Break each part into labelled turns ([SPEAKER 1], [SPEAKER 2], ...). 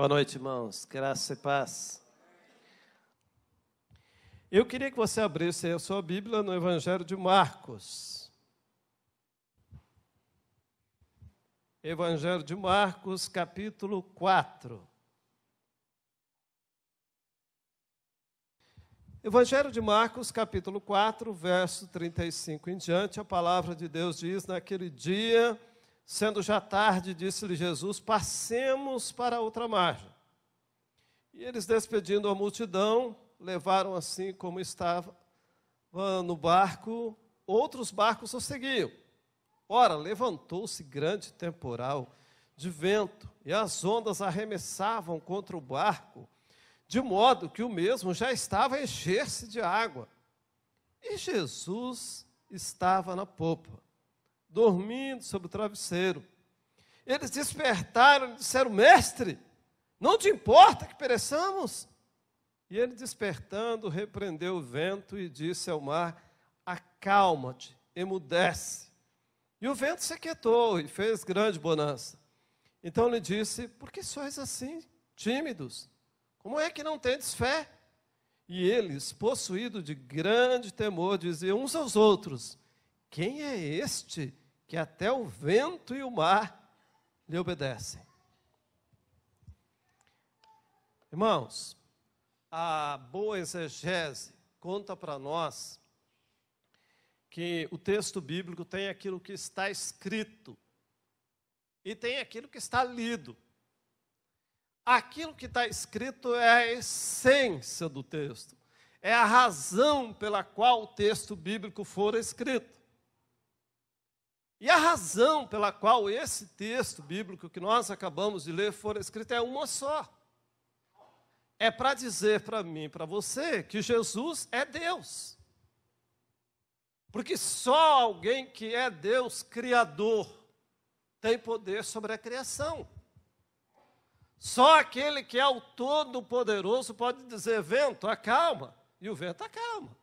[SPEAKER 1] Boa noite, irmãos. Graça e paz. Eu queria que você abrisse a sua Bíblia no Evangelho de Marcos. Evangelho de Marcos, capítulo 4. Evangelho de Marcos, capítulo 4, verso 35 em diante, a palavra de Deus diz: naquele dia, sendo já tarde, disse-lhe Jesus: passemos para outra margem. E eles, despedindo a multidão, levaram assim como estava no barco, outros barcos o seguiam. Ora, levantou-se grande temporal de vento, e as ondas arremessavam contra o barco, de modo que o mesmo já estava a encher-se de água. E Jesus estava na popa, dormindo sobre o travesseiro. Eles despertaram e disseram: mestre, não te importa que pereçamos? E ele, despertando, repreendeu o vento e disse ao mar: acalma-te, emudece. E o vento se aquietou e fez grande bonança. Então lhe disse: por que sois assim, tímidos? Como é que não tendes fé? E eles, possuídos de grande temor, diziam uns aos outros: quem é este que até o vento e o mar lhe obedecem? Irmãos, a boa exegese conta para nós que o texto bíblico tem aquilo que está escrito e tem aquilo que está lido. Aquilo que está escrito é a essência do texto, é a razão pela qual o texto bíblico for escrito. E a razão pela qual esse texto bíblico que nós acabamos de ler for escrito é uma só. É para dizer para mim e para você que Jesus é Deus. Porque só alguém que é Deus Criador tem poder sobre a criação. Só aquele que é o Todo-Poderoso pode dizer: vento, acalma, e o vento acalma.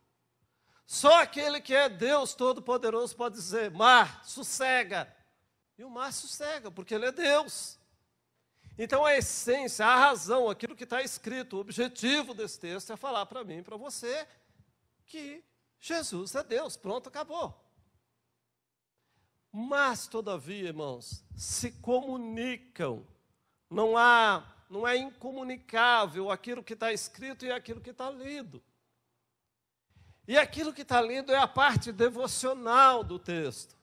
[SPEAKER 1] Só aquele que é Deus Todo-Poderoso pode dizer: mar, sossega, e o mar sossega, porque ele é Deus. Então a essência, a razão, aquilo que está escrito, o objetivo desse texto é falar para mim e para você que Jesus é Deus, pronto, acabou. Mas, todavia, irmãos, se comunicam. Não é incomunicável aquilo que está escrito e aquilo que está lido. E aquilo que está lido é a parte devocional do texto.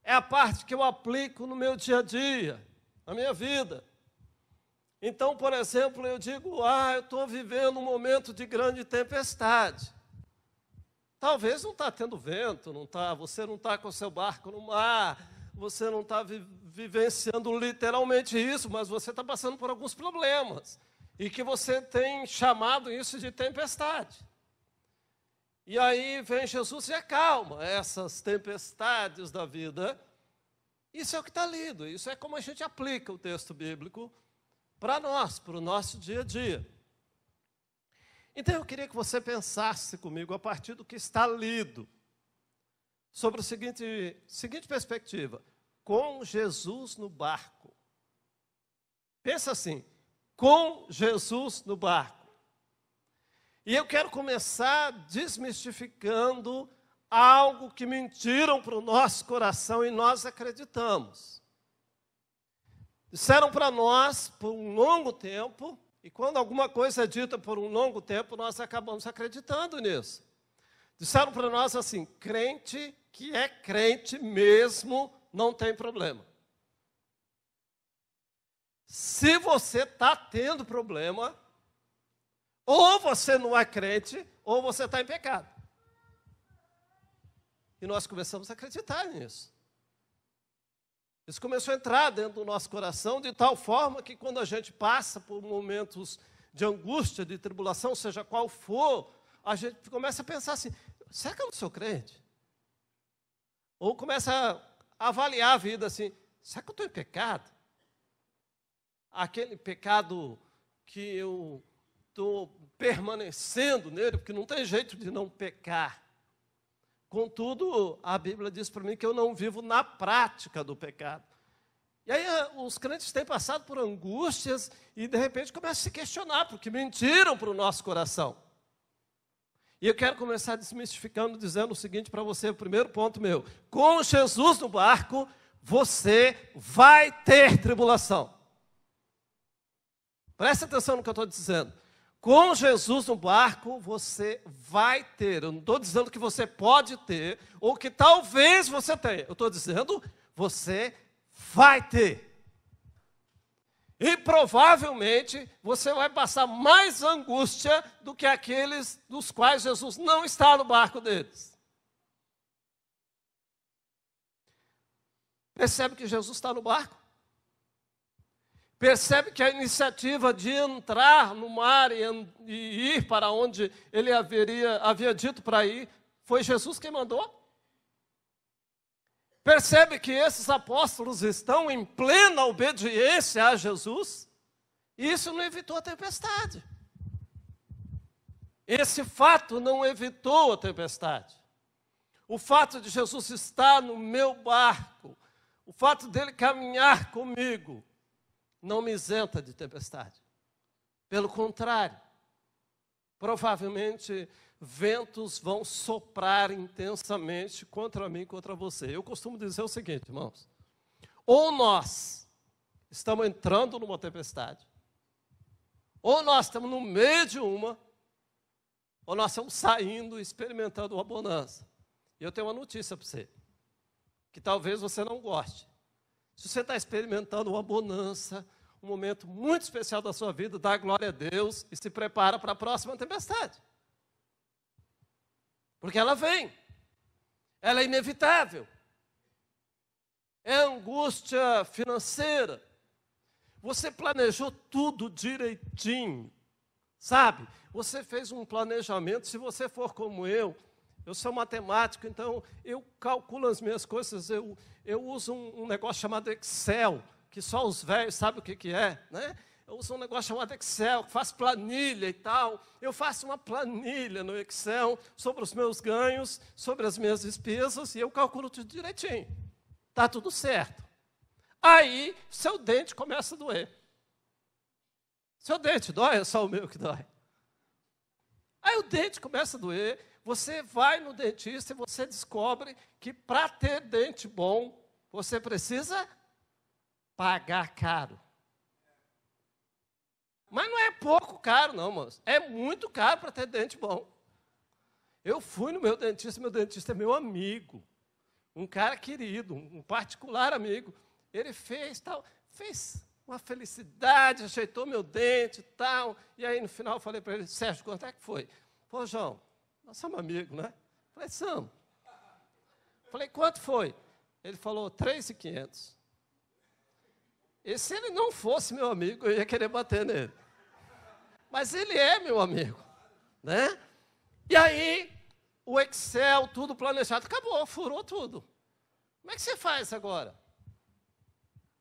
[SPEAKER 1] É a parte que eu aplico no meu dia a dia, na minha vida. Então, por exemplo, eu digo: eu estou vivendo um momento de grande tempestade. Talvez não está tendo vento, você não está com o seu barco no mar, você não está vivenciando literalmente isso, mas você está passando por alguns problemas, e que você tem chamado isso de tempestade. E aí vem Jesus e acalma essas tempestades da vida. Isso é o que está lido, isso é como a gente aplica o texto bíblico para nós, para o nosso dia a dia. Então eu queria que você pensasse comigo, a partir do que está lido, sobre a seguinte perspectiva: com Jesus no barco. Pensa assim: com Jesus no barco. E eu quero começar desmistificando algo que mentiram para o nosso coração e nós acreditamos. Disseram para nós por um longo tempo, e quando alguma coisa é dita por um longo tempo, nós acabamos acreditando nisso. Disseram para nós assim: crente que é crente mesmo não tem problema. Se você está tendo problema, ou você não é crente, ou você está em pecado. E nós começamos a acreditar nisso. Isso começou a entrar dentro do nosso coração de tal forma que quando a gente passa por momentos de angústia, de tribulação, seja qual for, a gente começa a pensar assim: será que eu não sou crente? Ou começa a avaliar a vida assim: será que eu estou em pecado? Aquele pecado que eu estou permanecendo nele, porque não tem jeito de não pecar. Contudo, a Bíblia diz para mim que eu não vivo na prática do pecado. E aí os crentes têm passado por angústias e, de repente, começam a se questionar, porque mentiram para o nosso coração. E eu quero começar desmistificando, dizendo o seguinte para você, o primeiro ponto meu. Com Jesus no barco, você vai ter tribulação. Presta atenção no que eu estou dizendo. Com Jesus no barco, você vai ter. Eu não estou dizendo que você pode ter, ou que talvez você tenha. Eu estou dizendo, você vai ter. E provavelmente você vai passar mais angústia do que aqueles dos quais Jesus não está no barco deles. Percebe que Jesus está no barco? Percebe que a iniciativa de entrar no mar e ir para onde ele havia dito para ir, foi Jesus quem mandou? Percebe que esses apóstolos estão em plena obediência a Jesus? E isso não evitou a tempestade. Esse fato não evitou a tempestade. O fato de Jesus estar no meu barco, o fato dele caminhar comigo, não me isenta de tempestade. Pelo contrário, provavelmente ventos vão soprar intensamente contra mim e contra você. Eu costumo dizer o seguinte, irmãos. Ou nós estamos entrando numa tempestade, ou nós estamos no meio de uma, ou nós estamos saindo e experimentando uma bonança. E eu tenho uma notícia para você, que talvez você não goste. Se você está experimentando uma bonança, um momento muito especial da sua vida, dá glória a Deus e se prepara para a próxima tempestade. Porque ela vem. Ela é inevitável. É angústia financeira. Você planejou tudo direitinho, sabe? Você fez um planejamento. Se você for como eu sou matemático, então eu calculo as minhas coisas, eu uso um negócio chamado Excel, que só os velhos sabem o que é, né? Eu uso um negócio chamado Excel, que faz planilha e tal. Eu faço uma planilha no Excel sobre os meus ganhos, sobre as minhas despesas, e eu calculo tudo direitinho. Está tudo certo. Aí, seu dente começa a doer. Seu dente dói, é só o meu que dói. Aí o dente começa a doer, você vai no dentista e você descobre que para ter dente bom, você precisa pagar caro. Mas não é pouco caro, não, moço. É muito caro para ter dente bom. Eu fui no meu dentista é meu amigo. Um cara querido, um particular amigo. Ele fez uma felicidade, ajeitou meu dente e tal. E aí, no final, eu falei para ele, Sérgio, quanto é que foi? Pô, João, nós somos amigos, né? Falei, somos. Falei, quanto foi? Ele falou, 3.500. E se ele não fosse meu amigo, eu ia querer bater nele. Mas ele é meu amigo, né? E aí, o Excel, tudo planejado, acabou, furou tudo. Como é que você faz agora?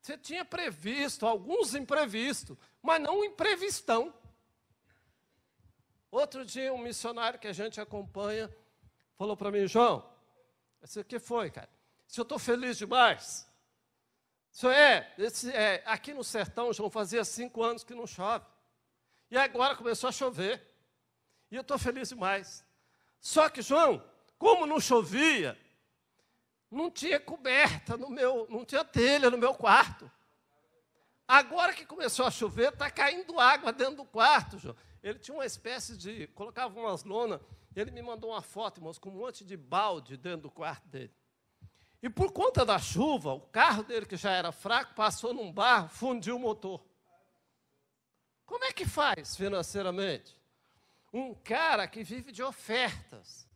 [SPEAKER 1] Você tinha previsto alguns imprevistos, mas não um imprevistão. Outro dia, um missionário que a gente acompanha falou para mim, João, o que foi, cara? Se eu estou feliz demais. Aqui no sertão, João, fazia 5 anos que não chove. E agora começou a chover. E eu estou feliz demais. Só que, João, como não chovia, não tinha coberta não tinha telha no meu quarto. Agora que começou a chover, está caindo água dentro do quarto, João. Ele tinha uma espécie de, colocava umas lonas, ele me mandou uma foto, irmãos, com um monte de balde dentro do quarto dele. E por conta da chuva, o carro dele, que já era fraco, passou num barro, fundiu o motor. Como é que faz financeiramente? Um cara que vive de ofertas.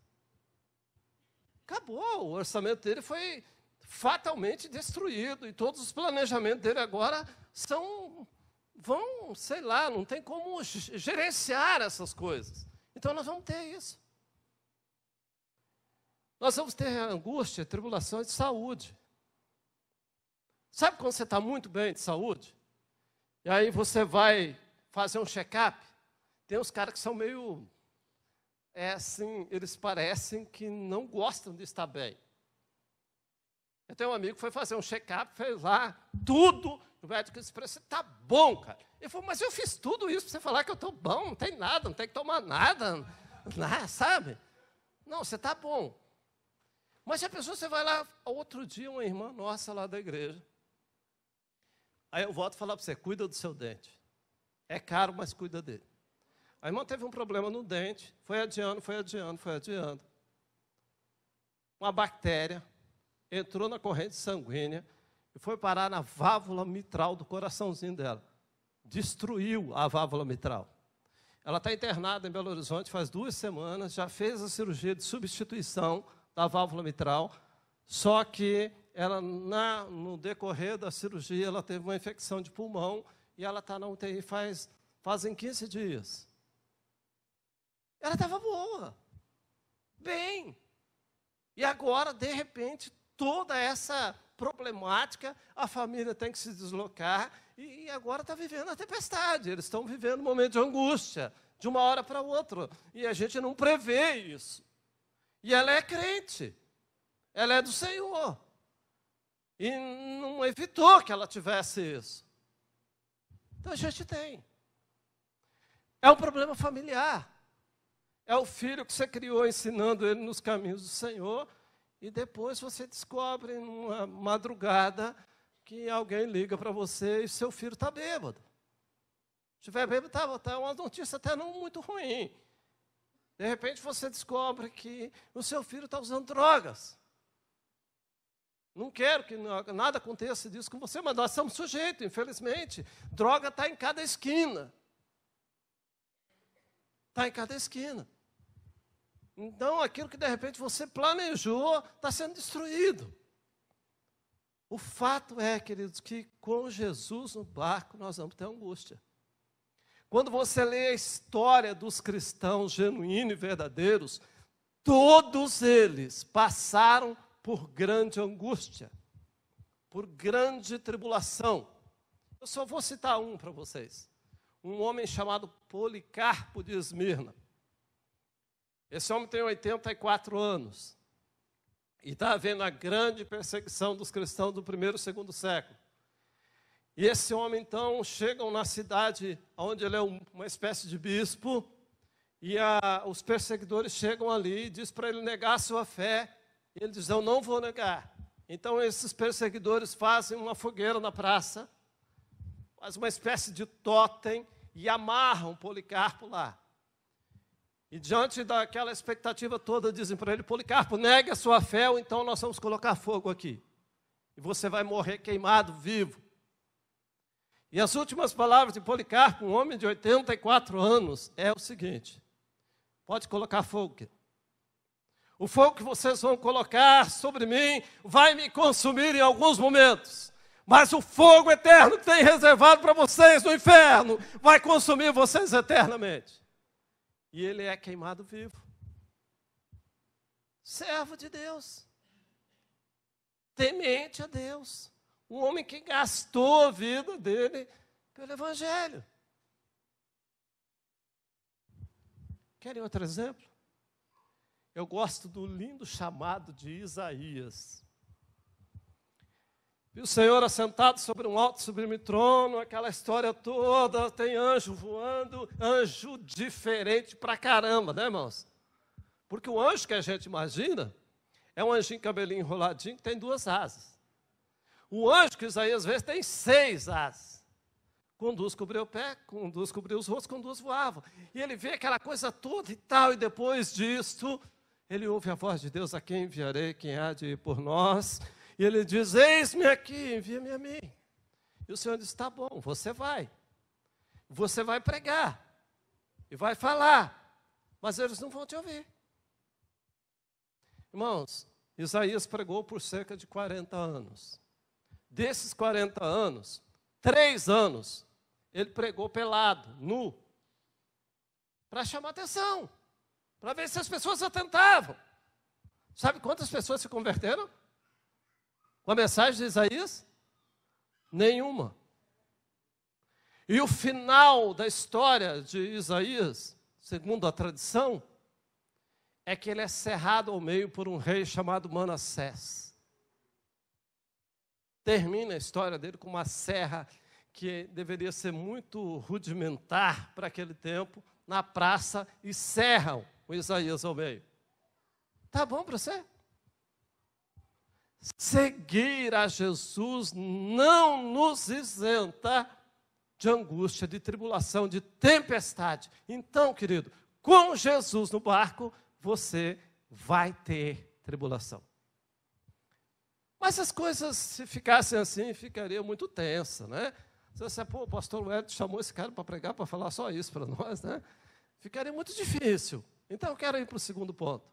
[SPEAKER 1] Acabou, o orçamento dele foi fatalmente destruído, e todos os planejamentos dele agora sei lá, não tem como gerenciar essas coisas. Então nós vamos ter isso. Nós vamos ter angústia, tribulações de saúde. Sabe quando você está muito bem de saúde? E aí você vai fazer um check-up? Tem uns caras que são meio, eles parecem que não gostam de estar bem. Eu tenho um amigo que foi fazer um check-up, fez lá tudo. O médico disse para ele, você está bom, cara. Ele falou, mas eu fiz tudo isso para você falar que eu estou bom, não tem nada, não tem que tomar nada, sabe? Não, você está bom. Mas se a pessoa, você vai lá, outro dia, uma irmã nossa lá da igreja. Aí eu volto a falar para você, cuida do seu dente. É caro, mas cuida dele. A irmã teve um problema no dente, foi adiando. Uma bactéria entrou na corrente sanguínea e foi parar na válvula mitral do coraçãozinho dela. Destruiu a válvula mitral. Ela está internada em Belo Horizonte faz 2 semanas, já fez a cirurgia de substituição da válvula mitral, só que ela, no decorrer da cirurgia, ela teve uma infecção de pulmão e ela está na UTI fazem 15 dias. Ela estava boa, bem. E agora, de repente, toda essa problemática, a família tem que se deslocar e agora está vivendo a tempestade. Eles estão vivendo um momento de angústia, de uma hora para outra. E a gente não prevê isso. E ela é crente, ela é do Senhor. E não evitou que ela tivesse isso. Então a gente tem. É um problema familiar. É o filho que você criou ensinando ele nos caminhos do Senhor. E depois você descobre, numa madrugada, que alguém liga para você e seu filho está bêbado. Se estiver bêbado, está uma notícia até não muito ruim. De repente você descobre que o seu filho está usando drogas. Não quero que nada aconteça disso com você, mas nós somos sujeitos, infelizmente. Droga está em cada esquina. Está em cada esquina. Então, aquilo que de repente você planejou está sendo destruído. O fato é, queridos, que com Jesus no barco nós vamos ter angústia. Quando você lê a história dos cristãos genuínos e verdadeiros, todos eles passaram por grande angústia, por grande tribulação. Eu só vou citar um para vocês. Um homem chamado Policarpo de Esmirna. Esse homem tem 84 anos. E está havendo a grande perseguição dos cristãos do 1º e 2º século. E esse homem, então, chega na cidade onde ele é uma espécie de bispo, e os perseguidores chegam ali e dizem para ele negar a sua fé. E ele diz, eu não vou negar. Então, esses perseguidores fazem uma fogueira na praça, fazem uma espécie de tótem e amarram Policarpo lá. E diante daquela expectativa toda, dizem para ele, Policarpo, negue a sua fé, ou então nós vamos colocar fogo aqui. E você vai morrer queimado, vivo. E as últimas palavras de Policarpo, um homem de 84 anos, é o seguinte, pode colocar fogo aqui. O fogo que vocês vão colocar sobre mim vai me consumir em alguns momentos. Mas o fogo eterno que tem reservado para vocês no inferno vai consumir vocês eternamente. E ele é queimado vivo. Servo de Deus. Temente a Deus. Um homem que gastou a vida dele pelo Evangelho. Querem outro exemplo? Eu gosto do lindo chamado de Isaías. E o Senhor assentado sobre um alto e sublime trono, aquela história toda, tem anjo voando, anjo diferente pra caramba, né, irmãos? Porque o anjo que a gente imagina é um anjinho cabelinho enroladinho que tem 2 asas. O anjo que Isaías vê tem 6 asas. Com 2 cobriu o pé, com 2 cobriu os rostos, com 2 voavam. E ele vê aquela coisa toda e tal, e depois disso, ele ouve a voz de Deus, a quem enviarei, quem há de ir por nós. E ele diz, eis-me aqui, envia-me a mim. E o Senhor diz, tá bom, você vai pregar, e vai falar, mas eles não vão te ouvir. Irmãos, Isaías pregou por cerca de 40 anos. Desses 40 anos, 3 anos, ele pregou pelado, nu, para chamar atenção, para ver se as pessoas atentavam. Sabe quantas pessoas se converteram com a mensagem de Isaías? Nenhuma. E o final da história de Isaías, segundo a tradição, é que ele é cerrado ao meio por um rei chamado Manassés. termina a história dele com uma serra que deveria ser muito rudimentar para aquele tempo, na praça, e serram o Isaías ao meio. Tá bom para você? Seguir a Jesus não nos isenta de angústia, de tribulação, de tempestade. Então, querido, com Jesus no barco, você vai ter tribulação. Mas as coisas, se ficassem assim, ficaria muito tensa, né? Você, pô, o pastor Wellington chamou esse cara para pregar, para falar só isso para nós, né? Ficaria muito difícil. Então, eu quero ir para o segundo ponto.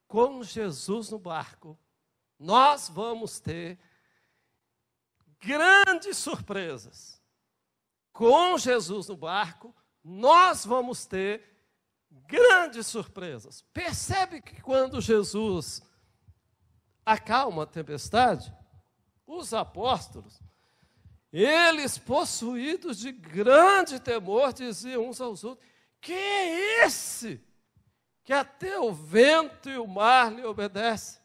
[SPEAKER 1] Com Jesus no barco, nós vamos ter grandes surpresas. Com Jesus no barco, nós vamos ter grandes surpresas. Percebe que quando Jesus acalma a tempestade, os apóstolos, eles possuídos de grande temor, diziam uns aos outros: que é esse que até o vento e o mar lhe obedecem?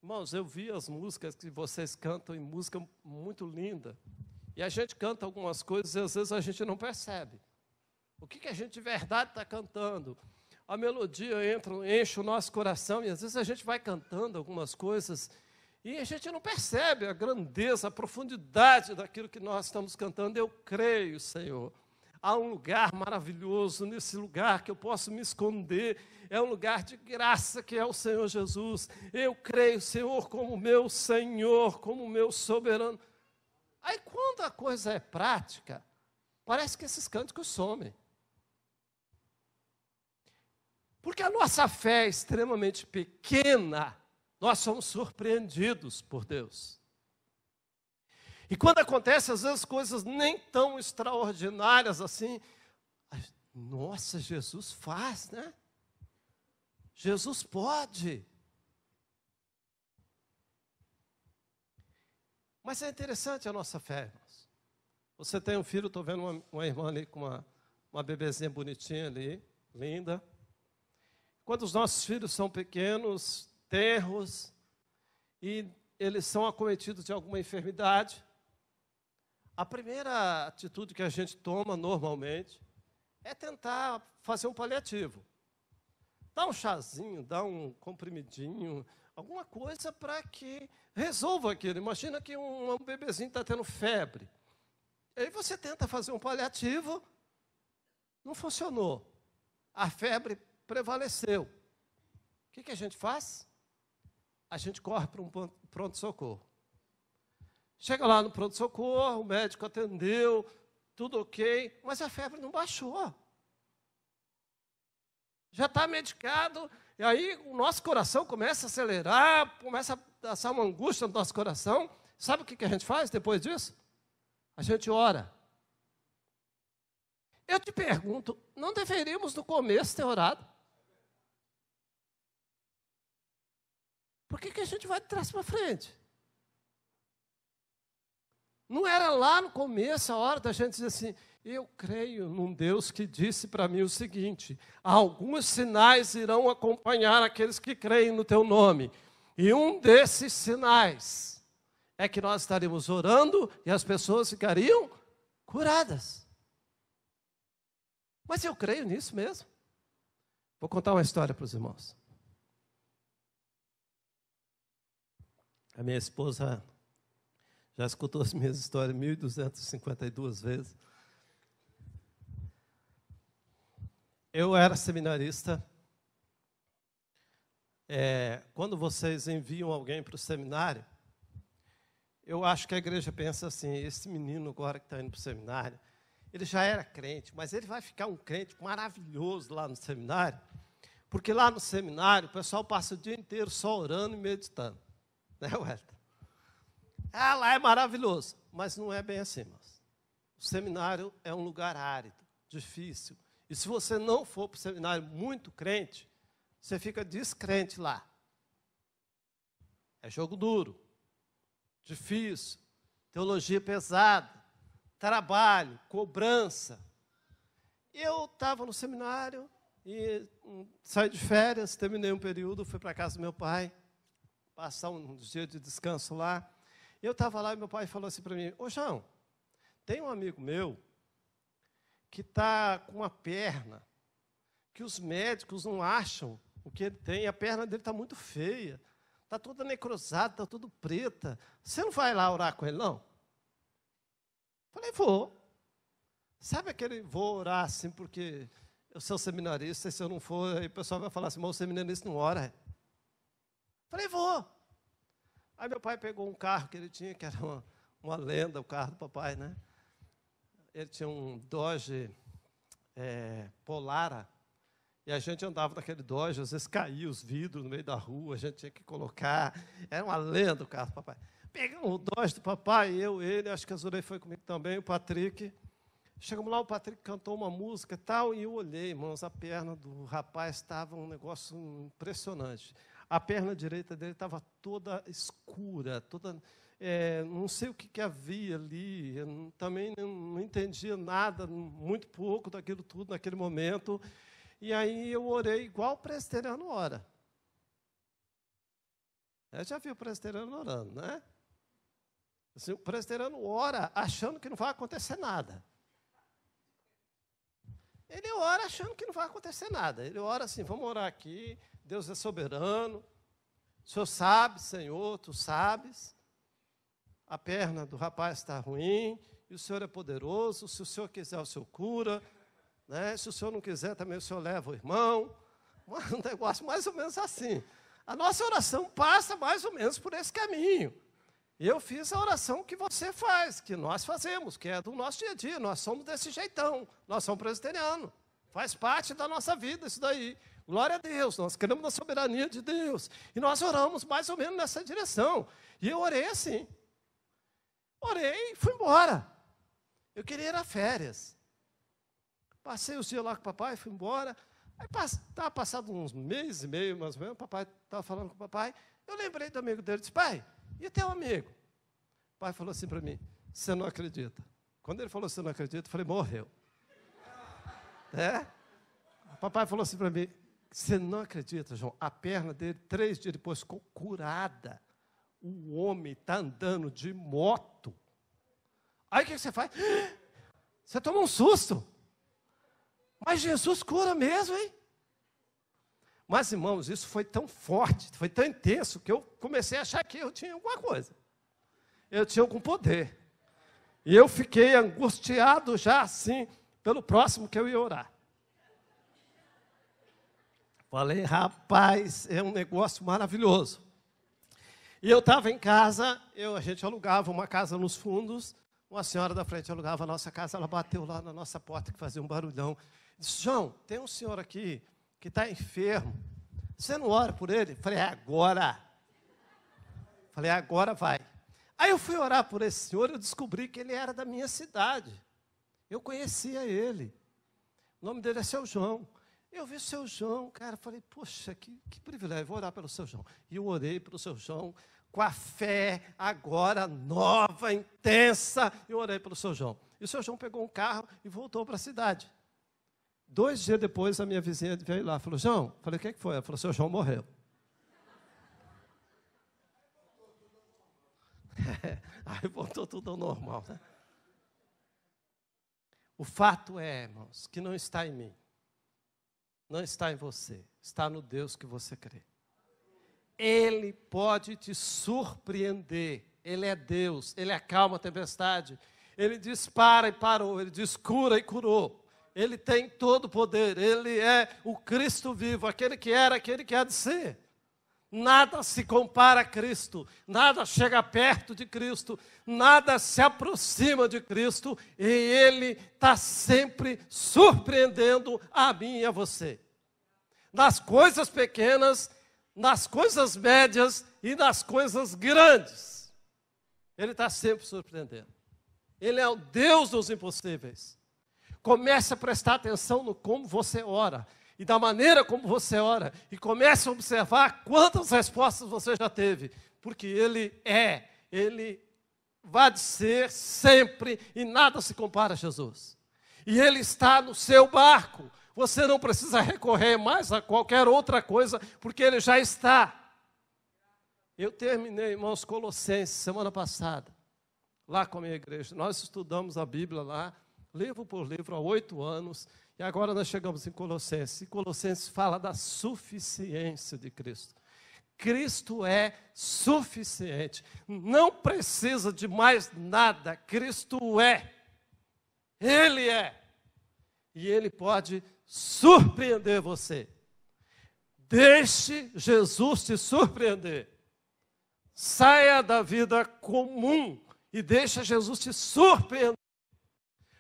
[SPEAKER 1] Irmãos, eu vi as músicas que vocês cantam, em música muito linda. E a gente canta algumas coisas e às vezes a gente não percebe. O que a gente de verdade está cantando? A melodia enche o nosso coração e às vezes a gente vai cantando algumas coisas e a gente não percebe a grandeza, a profundidade daquilo que nós estamos cantando. Eu creio, Senhor. Há um lugar maravilhoso, nesse lugar que eu posso me esconder, é um lugar de graça que é o Senhor Jesus. Eu creio, Senhor, como meu Senhor, como meu soberano. Aí quando a coisa é prática, parece que esses cânticos somem. Porque a nossa fé é extremamente pequena, nós somos surpreendidos por Deus. E quando acontece, às vezes, coisas nem tão extraordinárias assim, nossa, Jesus faz, né? Jesus pode. Mas é interessante a nossa fé, irmãos. Você tem um filho, estou vendo uma irmã ali com uma bebezinha bonitinha ali, linda. Quando os nossos filhos são pequenos, tenros, e eles são acometidos de alguma enfermidade, a primeira atitude que a gente toma normalmente é tentar fazer um paliativo. Dá um chazinho, dá um comprimidinho, alguma coisa para que resolva aquilo. Imagina que um bebezinho está tendo febre. Aí você tenta fazer um paliativo, não funcionou. A febre prevaleceu. O que a gente faz? A gente corre para um pronto-socorro. Chega lá no pronto-socorro, o médico atendeu, tudo ok, mas a febre não baixou. Já está medicado, e aí o nosso coração começa a acelerar, começa a passar uma angústia no nosso coração. Sabe o que a gente faz depois disso? A gente ora. Eu te pergunto, não deveríamos no começo ter orado? Por que a gente vai de trás para frente? Não era lá no começo a hora da gente dizer assim: eu creio num Deus que disse para mim o seguinte: alguns sinais irão acompanhar aqueles que creem no teu nome. E um desses sinais é que nós estaríamos orando e as pessoas ficariam curadas. Mas eu creio nisso mesmo. Vou contar uma história para os irmãos. A minha esposa já escutou as minhas histórias 1.252 vezes. Eu era seminarista. Quando vocês enviam alguém para o seminário, eu acho que a igreja pensa assim: esse menino agora que está indo para o seminário, ele já era crente, mas ele vai ficar um crente maravilhoso lá no seminário, porque lá no seminário o pessoal passa o dia inteiro só orando e meditando. Né, Wellington? Lá é maravilhoso, mas não é bem assim, irmãos. O seminário é um lugar árido, difícil. E se você não for para o seminário muito crente, você fica descrente lá. É jogo duro, difícil, teologia pesada, trabalho, cobrança. Eu estava no seminário e saí de férias, terminei um período, fui para a casa do meu pai. passar um dia de descanso lá. Eu estava lá e meu pai falou assim para mim, ô João, tem um amigo meu que está com uma perna que os médicos não acham o que ele tem, a perna dele está muito feia, está toda necrosada, está toda preta. Você não vai lá orar com ele, não? Falei, vou. Sabe aquele vou orar assim, porque eu sou seminarista, e se eu não for, aí o pessoal vai falar assim, mas o seminarista não ora. Falei, vou. Aí meu pai pegou um carro que ele tinha, que era uma lenda, o carro do papai, né? Ele tinha um Dodge Polara, e a gente andava naquele Dodge, às vezes caía os vidros no meio da rua, a gente tinha que colocar, era uma lenda o carro do papai. Pegamos o Dodge do papai, eu, ele, acho que a Zurei foi comigo também, o Patrick. Chegamos lá, o Patrick cantou uma música e tal, e eu olhei, irmãos, a perna do rapaz estava um negócio impressionante. A perna direita dele estava toda escura, toda, não sei o que havia ali, eu também não entendia nada, muito pouco daquilo tudo naquele momento. E aí eu orei igual o presbiteriano ora. Eu já vi o presbiteriano orando, né? Assim, o presbiteriano ora achando que não vai acontecer nada. Ele ora achando que não vai acontecer nada. Ele ora assim, vamos orar aqui, Deus é soberano, o Senhor sabe, Senhor, Tu sabes, a perna do rapaz está ruim, e o Senhor é poderoso, se o Senhor quiser, o Senhor cura, né? Se o Senhor não quiser, também o Senhor leva o irmão. Um negócio mais ou menos assim. A nossa oração passa mais ou menos por esse caminho. E eu fiz a oração que você faz, que nós fazemos, que é do nosso dia a dia. Nós somos desse jeitão, nós somos presbiterianos. Faz parte da nossa vida isso daí. Glória a Deus, nós queremos na soberania de Deus. E nós oramos mais ou menos nessa direção. E eu orei assim. Orei e fui embora. Eu queria ir a férias. Passei os dias lá com o papai, fui embora. Aí estava passado uns meses e meio, mais ou menos, o papai estava falando com o papai. Eu lembrei do amigo dele, disse, pai, e teu amigo? O pai falou assim para mim, você não acredita. Quando ele falou, você não acredita, eu falei, morreu. O papai falou assim para mim, você não acredita, João, a perna dele, 3 dias depois, ficou curada. O homem está andando de moto. Aí o que você faz? Você toma um susto. Mas Jesus cura mesmo, hein? Mas, irmãos, isso foi tão forte, foi tão intenso, que eu comecei a achar que eu tinha alguma coisa. Eu tinha algum poder. E eu fiquei angustiado já assim, pelo próximo que eu ia orar. Falei, rapaz, é um negócio maravilhoso. E eu estava em casa, a gente alugava uma casa nos fundos, uma senhora da frente alugava a nossa casa, ela bateu lá na nossa porta, que fazia um barulhão. Disse, João, tem um senhor aqui que está enfermo, você não ora por ele? Falei, agora. Falei, agora vai. Aí eu fui orar por esse senhor, eu descobri que ele era da minha cidade. Eu conhecia ele. O nome dele é Seu João. Eu vi o Seu João, cara, falei, poxa, que privilégio, vou orar pelo Seu João. E eu orei pelo Seu João, com a fé agora nova, intensa, eu orei pelo Seu João. E o Seu João pegou um carro e voltou para a cidade. 2 dias depois, a minha vizinha veio lá, falou, João, falei, o que foi? Ela falou, Seu João morreu. Aí voltou tudo ao normal, né? O fato é, irmãos, que não está em mim, não está em você, está no Deus que você crê. Ele pode te surpreender, Ele é Deus, Ele acalma a tempestade, Ele diz para e parou, Ele diz cura e curou. Ele tem todo o poder, Ele é o Cristo vivo, aquele que era, aquele que há de ser. Nada se compara a Cristo, nada chega perto de Cristo, nada se aproxima de Cristo, e Ele está sempre surpreendendo a mim e a você. Nas coisas pequenas, nas coisas médias e nas coisas grandes. Ele está sempre surpreendendo. Ele é o Deus dos impossíveis. Comece a prestar atenção no como você ora e da maneira como você ora e comece a observar quantas respostas você já teve, porque Ele vai ser sempre e nada se compara a Jesus. E Ele está no seu barco, você não precisa recorrer mais a qualquer outra coisa, porque Ele já está. Eu terminei, irmãos, Colossenses, semana passada, lá com a minha igreja. Nós estudamos a Bíblia lá, livro por livro, há 8 anos, e agora nós chegamos em Colossenses. E Colossenses fala da suficiência de Cristo. Cristo é suficiente, não precisa de mais nada, Cristo é, Ele é, e Ele pode surpreender você. Deixe Jesus te surpreender. Saia da vida comum e deixa Jesus te surpreender.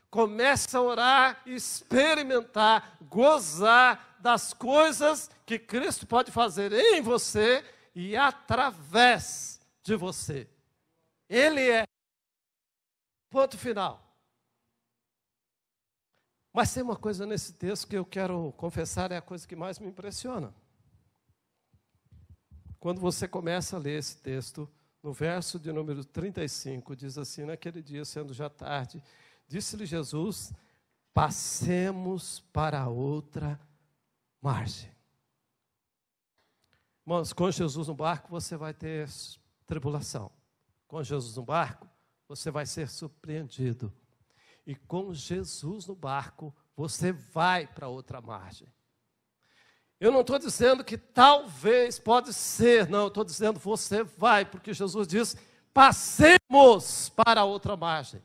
[SPEAKER 1] Comece a orar, experimentar, gozar das coisas que Cristo pode fazer em você e através de você. Ele é. Ponto final. Mas tem uma coisa nesse texto que eu quero confessar, é a coisa que mais me impressiona. Quando você começa a ler esse texto, no verso de número 35, diz assim: naquele dia, sendo já tarde, disse-lhe Jesus, passemos para outra margem. Irmãos, com Jesus no barco, você vai ter tribulação. Com Jesus no barco, você vai ser surpreendido. E com Jesus no barco, você vai para outra margem. Eu não estou dizendo que talvez, pode ser, não, eu estou dizendo você vai, porque Jesus diz, passemos para outra margem.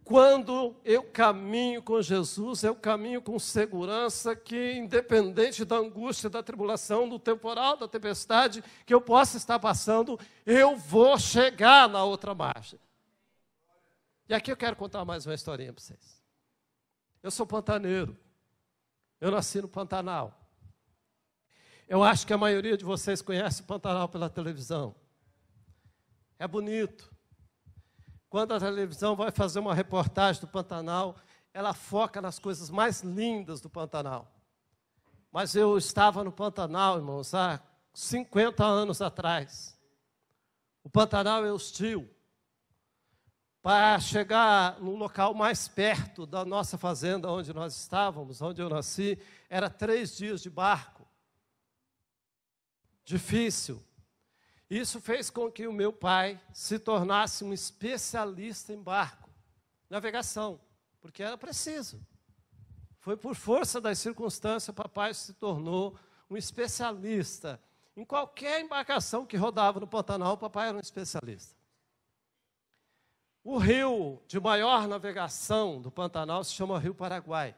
[SPEAKER 1] Quando eu caminho com Jesus, eu caminho com segurança que, independente da angústia, da tribulação, do temporal, da tempestade que eu possa estar passando, eu vou chegar na outra margem. E aqui eu quero contar mais uma historinha para vocês. Eu sou pantaneiro. Eu nasci no Pantanal. Eu acho que a maioria de vocês conhece o Pantanal pela televisão. É bonito. Quando a televisão vai fazer uma reportagem do Pantanal, ela foca nas coisas mais lindas do Pantanal. Mas eu estava no Pantanal, irmãos, há 50 anos atrás. O Pantanal é hostil. Para chegar no local mais perto da nossa fazenda, onde nós estávamos, onde eu nasci, era 3 dias de barco. Difícil. Isso fez com que o meu pai se tornasse um especialista em barco, navegação, porque era preciso. Foi por força das circunstâncias, o papai se tornou um especialista. Em qualquer embarcação que rodava no Pantanal, o papai era um especialista. O rio de maior navegação do Pantanal se chama Rio Paraguai.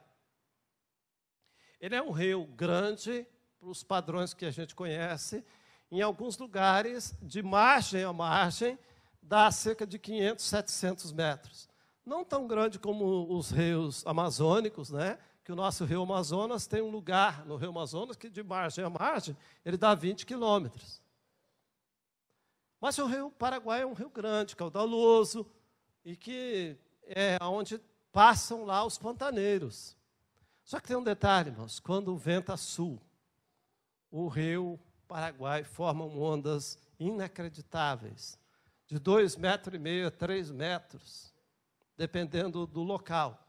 [SPEAKER 1] Ele é um rio grande, para os padrões que a gente conhece. Em alguns lugares, de margem a margem, dá cerca de 500, 700 metros. Não tão grande como os rios amazônicos, né? Que o nosso rio Amazonas tem um lugar no rio Amazonas que, de margem a margem, ele dá 20 quilômetros. Mas o rio Paraguai é um rio grande, caudaloso, e que é onde passam lá os pantaneiros. Só que tem um detalhe, irmãos, quando o vento a sul, o rio Paraguai forma ondas inacreditáveis, de 2,5 metros a 3 metros, dependendo do local.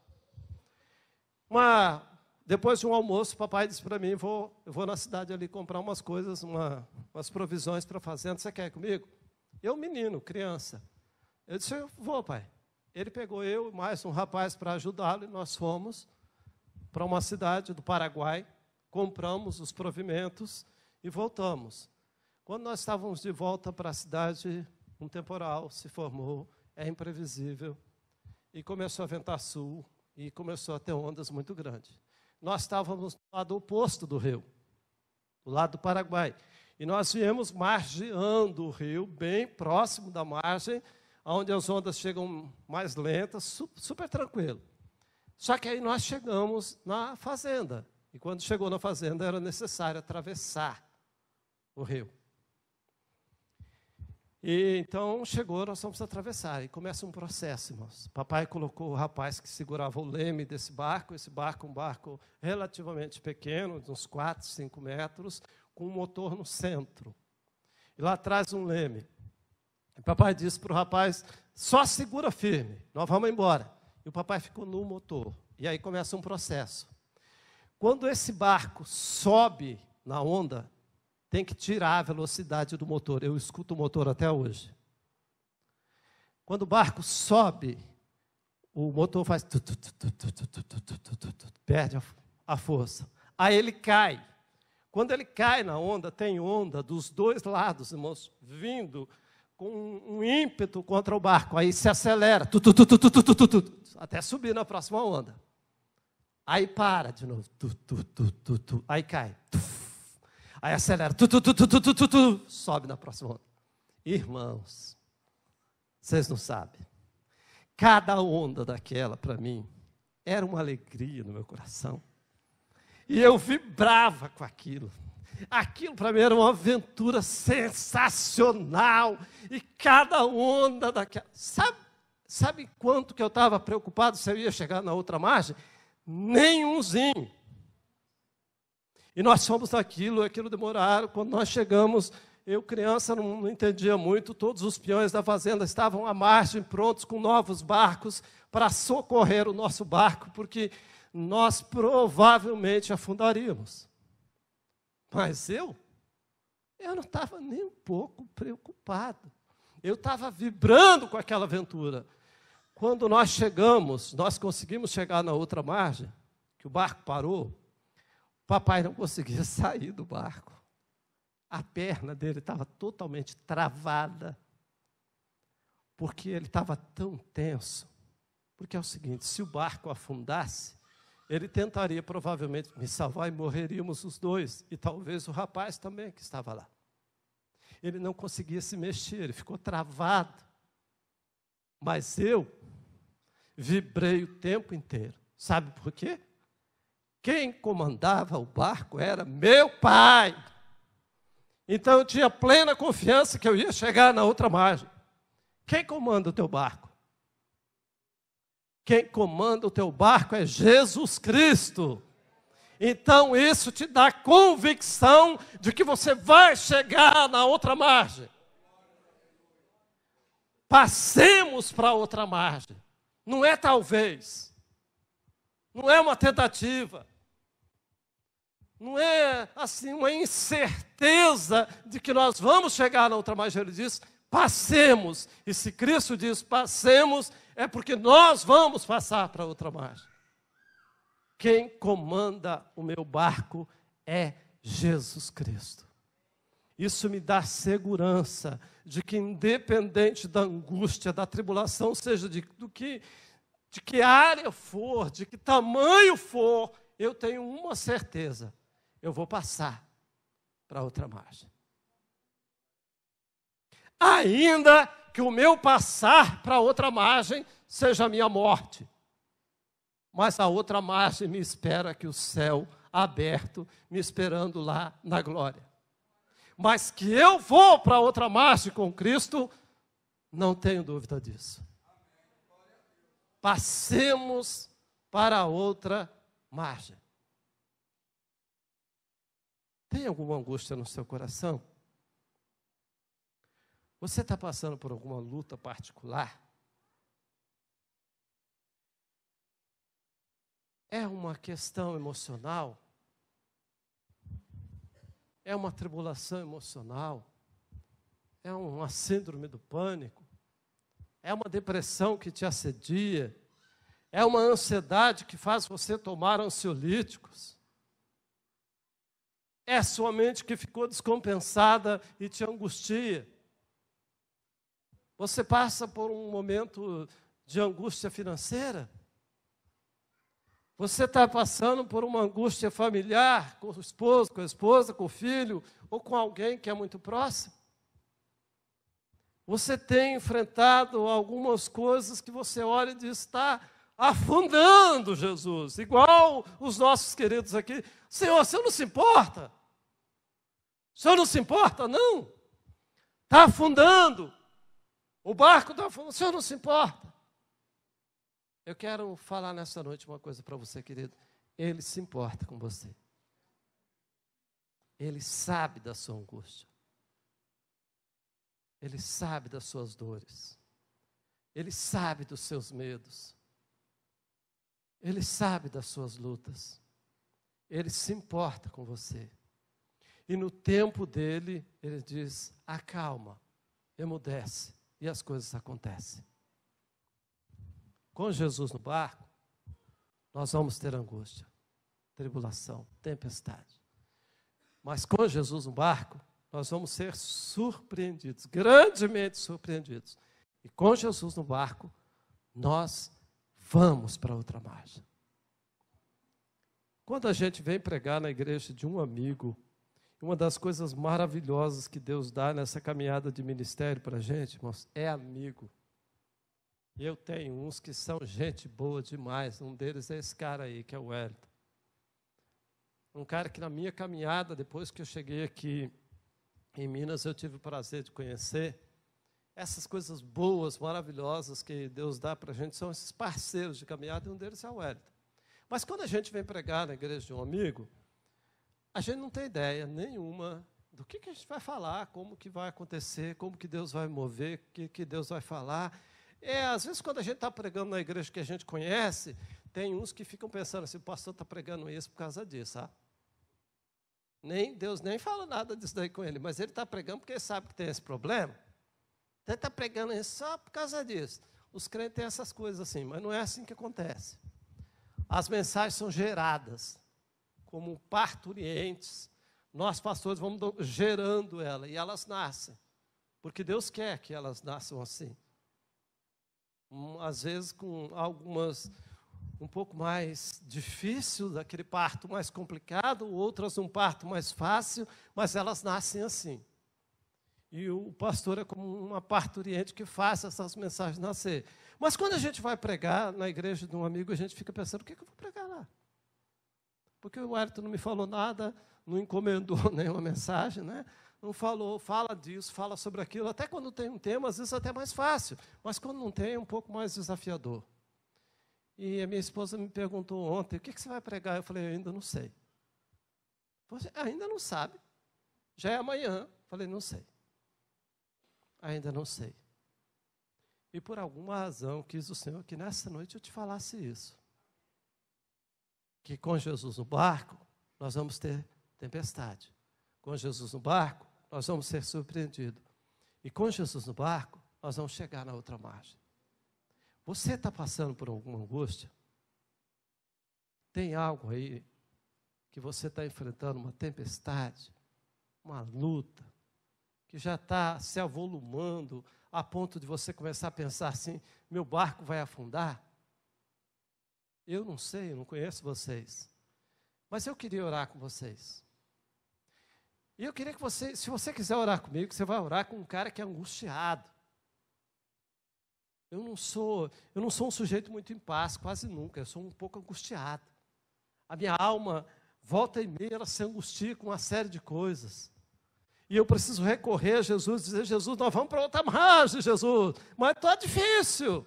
[SPEAKER 1] Depois de um almoço, o papai disse para mim, eu vou na cidade ali comprar umas coisas, umas provisões para a fazenda, você quer ir comigo? Eu, menino, criança. Eu disse, eu vou, pai. Ele pegou eu e mais um rapaz para ajudá-lo, e nós fomos para uma cidade do Paraguai, compramos os provimentos e voltamos. Quando nós estávamos de volta para a cidade, um temporal se formou, é imprevisível, e começou a ventar sul, e começou a ter ondas muito grandes. Nós estávamos do lado oposto do rio, do lado do Paraguai, e nós viemos margeando o rio, bem próximo da margem, onde as ondas chegam mais lentas, super tranquilo. Só que aí nós chegamos na fazenda, e quando chegou na fazenda era necessário atravessar o rio. E então chegou, nós vamos atravessar, e começa um processo, irmãos. Papai colocou o rapaz que segurava o leme desse barco, esse barco é um barco relativamente pequeno, de uns 4, 5 metros, com um motor no centro. E lá atrás um leme. E papai disse para o rapaz, só segura firme, nós vamos embora. E o papai ficou no motor, e aí começa um processo. Quando esse barco sobe na onda, tem que tirar a velocidade do motor. Eu escuto o motor até hoje. Quando o barco sobe, o motor faz... perde a força. Aí ele cai. Quando ele cai na onda, tem onda dos dois lados, irmãos, vindo com um ímpeto contra o barco. Aí se acelera, até subir na próxima onda. Aí para de novo, aí cai. Aí acelera, sobe na próxima onda. Irmãos, vocês não sabem. Cada onda daquela, para mim, era uma alegria no meu coração. E eu vibrava com aquilo. Aquilo para mim era uma aventura sensacional. E cada onda daquela... Sabe quanto que eu estava preocupado se eu ia chegar na outra margem? Nenhumzinho. E nós fomos naquilo, demoraram. Quando nós chegamos, eu criança não entendia muito, todos os peões da fazenda estavam à margem, prontos com novos barcos para socorrer o nosso barco, porque nós provavelmente afundaríamos. Mas eu não estava nem um pouco preocupado. Eu estava vibrando com aquela aventura. Quando nós chegamos, nós conseguimos chegar na outra margem, que o barco parou, o papai não conseguia sair do barco. A perna dele estava totalmente travada, porque ele estava tão tenso. Porque é o seguinte, se o barco afundasse, ele tentaria provavelmente me salvar e morreríamos os dois, e talvez o rapaz também que estava lá. Ele não conseguia se mexer, ele ficou travado. Mas eu vibrei o tempo inteiro. Sabe por quê? Quem comandava o barco era meu pai. Então eu tinha plena confiança que eu ia chegar na outra margem. Quem comanda o teu barco? Quem comanda o teu barco é Jesus Cristo. Então isso te dá convicção de que você vai chegar na outra margem. Passemos para a outra margem. Não é talvez. Não é uma tentativa. Não é assim uma incerteza de que nós vamos chegar na outra margem. Ele diz, passemos. E se Cristo diz passemos, é porque nós vamos passar para outra margem. Quem comanda o meu barco é Jesus Cristo. Isso me dá segurança de que, independente da angústia, da tribulação, seja de que área for, de que tamanho for, eu tenho uma certeza: eu vou passar para outra margem. Ainda que o meu passar para outra margem seja a minha morte. Mas a outra margem me espera aqui o céu aberto, me esperando lá na glória. Mas que eu vou para outra margem com Cristo, não tenho dúvida disso. Passemos para outra margem. Tem alguma angústia no seu coração? Você está passando por alguma luta particular? É uma questão emocional? É uma tribulação emocional? É uma síndrome do pânico? É uma depressão que te assedia? É uma ansiedade que faz você tomar ansiolíticos? É sua mente que ficou descompensada e te angustia? Você passa por um momento de angústia financeira? Você está passando por uma angústia familiar, com o esposo, com a esposa, com o filho, ou com alguém que é muito próximo? Você tem enfrentado algumas coisas que você olha e diz, está afundando, Jesus. Igual os nossos queridos aqui. Senhor, o Senhor não se importa? O Senhor não se importa, não? Está afundando. O barco está afundando, o Senhor não se importa. Eu quero falar nessa noite uma coisa para você, querido. Ele se importa com você. Ele sabe da sua angústia. Ele sabe das suas dores. Ele sabe dos seus medos. Ele sabe das suas lutas. Ele se importa com você. E no tempo dele, ele diz, acalma, emudece, e as coisas acontecem. Com Jesus no barco, nós vamos ter angústia, tribulação, tempestade. Mas com Jesus no barco, nós vamos ser surpreendidos, grandemente surpreendidos. E com Jesus no barco, nós vamos para outra margem. Quando a gente vem pregar na igreja de um amigo, uma das coisas maravilhosas que Deus dá nessa caminhada de ministério para a gente, irmãos, é amigo. Eu tenho uns que são gente boa demais. Um deles é esse cara aí, que é o Wellington. Um cara que na minha caminhada, depois que eu cheguei aqui em Minas, eu tive o prazer de conhecer. Essas coisas boas, maravilhosas que Deus dá para a gente, são esses parceiros de caminhada, e um deles é o Wellington. Mas quando a gente vem pregar na igreja de um amigo, a gente não tem ideia nenhuma do que a gente vai falar, como que vai acontecer, como que Deus vai mover, o que Deus vai falar. Às vezes, quando a gente está pregando na igreja que a gente conhece, tem uns que ficam pensando assim, o pastor está pregando isso por causa disso, Deus nem fala nada disso daí com ele, mas ele está pregando porque ele sabe que tem esse problema. Ele está pregando isso só por causa disso. Os crentes têm essas coisas assim, mas não é assim que acontece. As mensagens são geradas como parturientes. Nós, pastores, vamos gerando ela, e elas nascem, porque Deus quer que elas nasçam assim. Às vezes com algumas um pouco mais difícil, daquele parto mais complicado, outras um parto mais fácil, mas elas nascem assim. E o pastor é como uma parturiente que faz essas mensagens nascer. Mas quando a gente vai pregar na igreja de um amigo, a gente fica pensando, o que eu vou pregar lá? Porque o Wellington não me falou nada, não encomendou nenhuma mensagem, né? Não falou, fala disso, fala sobre aquilo. Até quando tem um tema, às vezes até mais fácil. Mas quando não tem, é um pouco mais desafiador. E a minha esposa me perguntou ontem, o que você vai pregar? Eu falei, eu ainda não sei. Você ainda não sabe? Já é amanhã. Eu falei, não sei. Ainda não sei. E por alguma razão quis o Senhor que nessa noite eu te falasse isso. Que com Jesus no barco, nós vamos ter tempestade. Com Jesus no barco, nós vamos ser surpreendidos. E com Jesus no barco, nós vamos chegar na outra margem. Você está passando por alguma angústia? Tem algo aí que você está enfrentando, uma tempestade, uma luta, que já está se avolumando a ponto de você começar a pensar assim, meu barco vai afundar? Eu não sei, eu não conheço vocês, mas eu queria orar com vocês. E eu queria que você, se você quiser orar comigo, você vai orar com um cara que é angustiado. Eu não sou um sujeito muito em paz, quase nunca, eu sou um pouco angustiado. A minha alma, volta e meia, ela se angustia com uma série de coisas. E eu preciso recorrer a Jesus, dizer, Jesus, nós vamos para outra margem, Jesus, mas está difícil.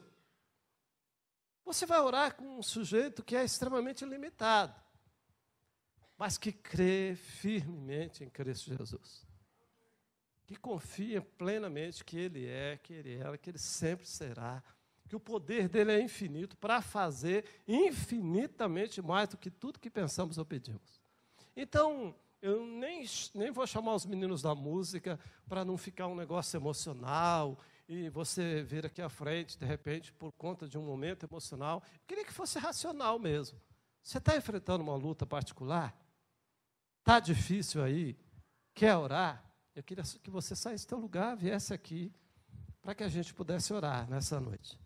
[SPEAKER 1] Você vai orar com um sujeito que é extremamente limitado, mas que crê firmemente em Cristo Jesus. Que confia plenamente que Ele é, que Ele era, que Ele sempre será, que o poder dEle é infinito para fazer infinitamente mais do que tudo que pensamos ou pedimos. Então, eu nem vou chamar os meninos da música para não ficar um negócio emocional e você vir aqui à frente, de repente, por conta de um momento emocional. Eu queria que fosse racional mesmo. Você está enfrentando uma luta particular? Está difícil aí? Quer orar? Eu queria que você saísse do seu lugar, viesse aqui, para que a gente pudesse orar nessa noite.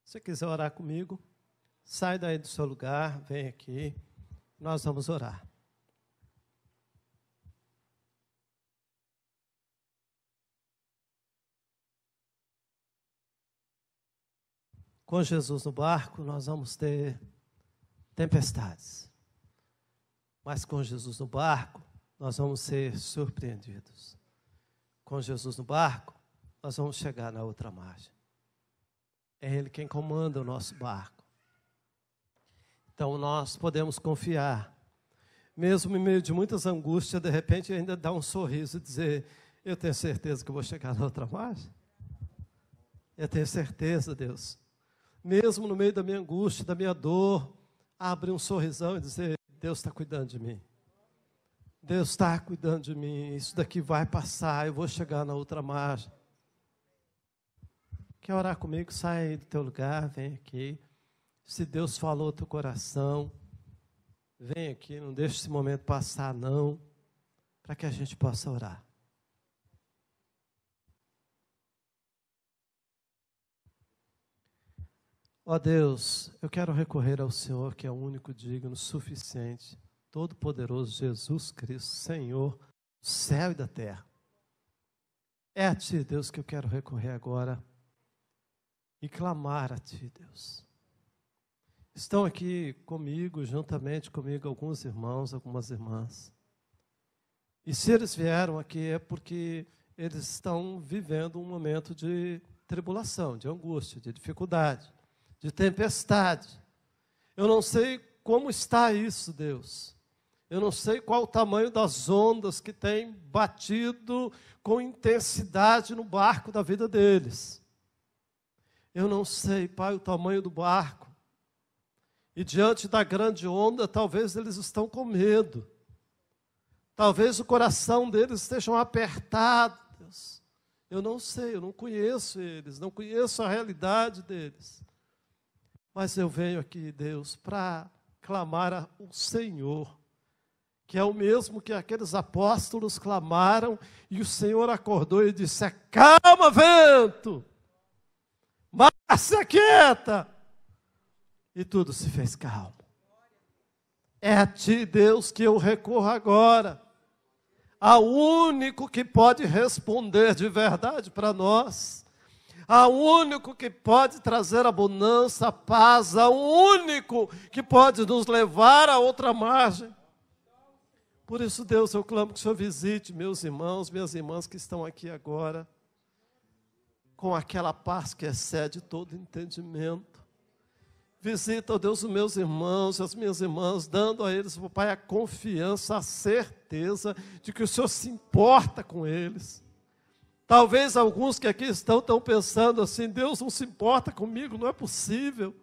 [SPEAKER 1] Se você quiser orar comigo, sai daí do seu lugar, vem aqui, nós vamos orar. Com Jesus no barco, nós vamos ter tempestades. Mas com Jesus no barco, nós vamos ser surpreendidos. Com Jesus no barco, nós vamos chegar na outra margem. É Ele quem comanda o nosso barco. Então nós podemos confiar. Mesmo em meio de muitas angústias, de repente ainda dar um sorriso e dizer, eu tenho certeza que eu vou chegar na outra margem. Eu tenho certeza, Deus. mesmo no meio da minha angústia, da minha dor, abrir um sorrisão e dizer: Deus está cuidando de mim. Deus está cuidando de mim. Isso daqui vai passar, eu vou chegar na outra margem. Quer orar comigo? Sai aí do teu lugar, vem aqui. Se Deus falou no teu coração, vem aqui, não deixe esse momento passar não, para que a gente possa orar. Ó Deus, eu quero recorrer ao Senhor, que é o único digno, suficiente, todo-poderoso Jesus Cristo, Senhor, do céu e da terra. É a Ti, Deus, que eu quero recorrer agora e clamar a Ti, Deus. Estão aqui comigo, juntamente comigo, alguns irmãos, algumas irmãs. E se eles vieram aqui é porque eles estão vivendo um momento de tribulação, de angústia, de dificuldade, de tempestade. Eu não sei como está isso, Deus. Eu não sei qual o tamanho das ondas que tem batido com intensidade no barco da vida deles. Eu não sei, Pai, o tamanho do barco. E diante da grande onda, talvez eles estão com medo. Talvez o coração deles esteja apertado, Deus. Eu não sei, eu não conheço eles, não conheço a realidade deles. Mas eu venho aqui, Deus, para clamar ao Senhor, que é o mesmo que aqueles apóstolos clamaram, e o Senhor acordou e disse: acalma, vento, mar se aquieta. E tudo se fez calmo. É a Ti, Deus, que eu recorro agora, ao único que pode responder de verdade para nós, ao único que pode trazer abundância, paz, ao único que pode nos levar a outra margem. Por isso, Deus, eu clamo que o Senhor visite meus irmãos, minhas irmãs que estão aqui agora, com aquela paz que excede todo entendimento. Visita, ó Deus, os meus irmãos, as minhas irmãs, dando a eles, Pai, a confiança, a certeza de que o Senhor se importa com eles. Talvez alguns que aqui estão pensando assim: Deus não se importa comigo, não é possível.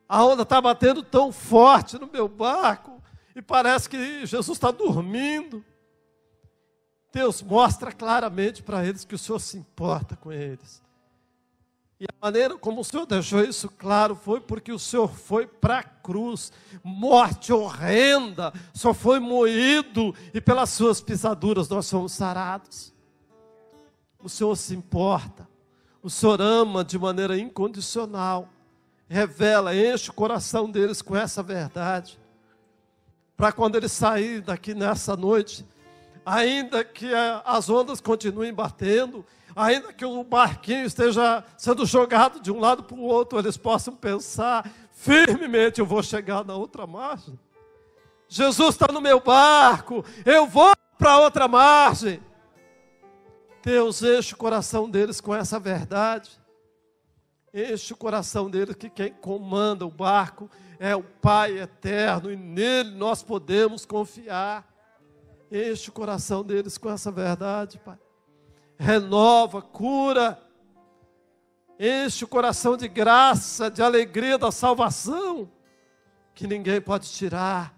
[SPEAKER 1] A onda está batendo tão forte no meu barco e parece que Jesus está dormindo. Deus mostra claramente para eles que o Senhor se importa com eles. E a maneira como o Senhor deixou isso claro foi porque o Senhor foi para a cruz, morte horrenda, só foi moído e pelas suas pisaduras nós fomos sarados. O Senhor se importa, o Senhor ama de maneira incondicional, revela, enche o coração deles com essa verdade, para quando eles saírem daqui nessa noite, ainda que as ondas continuem batendo, ainda que o barquinho esteja sendo jogado de um lado para o outro, eles possam pensar firmemente: eu vou chegar na outra margem. Jesus está no meu barco, eu vou para a outra margem. Deus, enche o coração deles com essa verdade. Enche o coração deles que quem comanda o barco é o Pai eterno e nele nós podemos confiar. Enche o coração deles com essa verdade, Pai. Renova, cura, enche o coração de graça, de alegria da salvação, que ninguém pode tirar.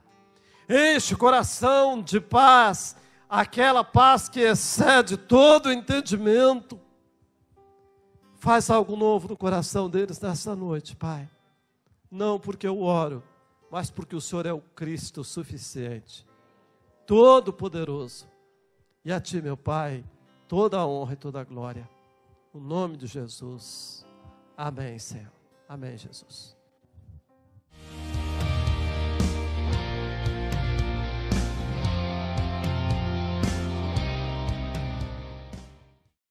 [SPEAKER 1] Enche o coração de paz, aquela paz que excede todo o entendimento. Faz algo novo no coração deles nessa noite, Pai. Não porque eu oro, mas porque o Senhor é o Cristo suficiente, todo-poderoso. E a Ti, meu Pai, toda a honra e toda a glória. No nome de Jesus. Amém, Senhor. Amém, Jesus.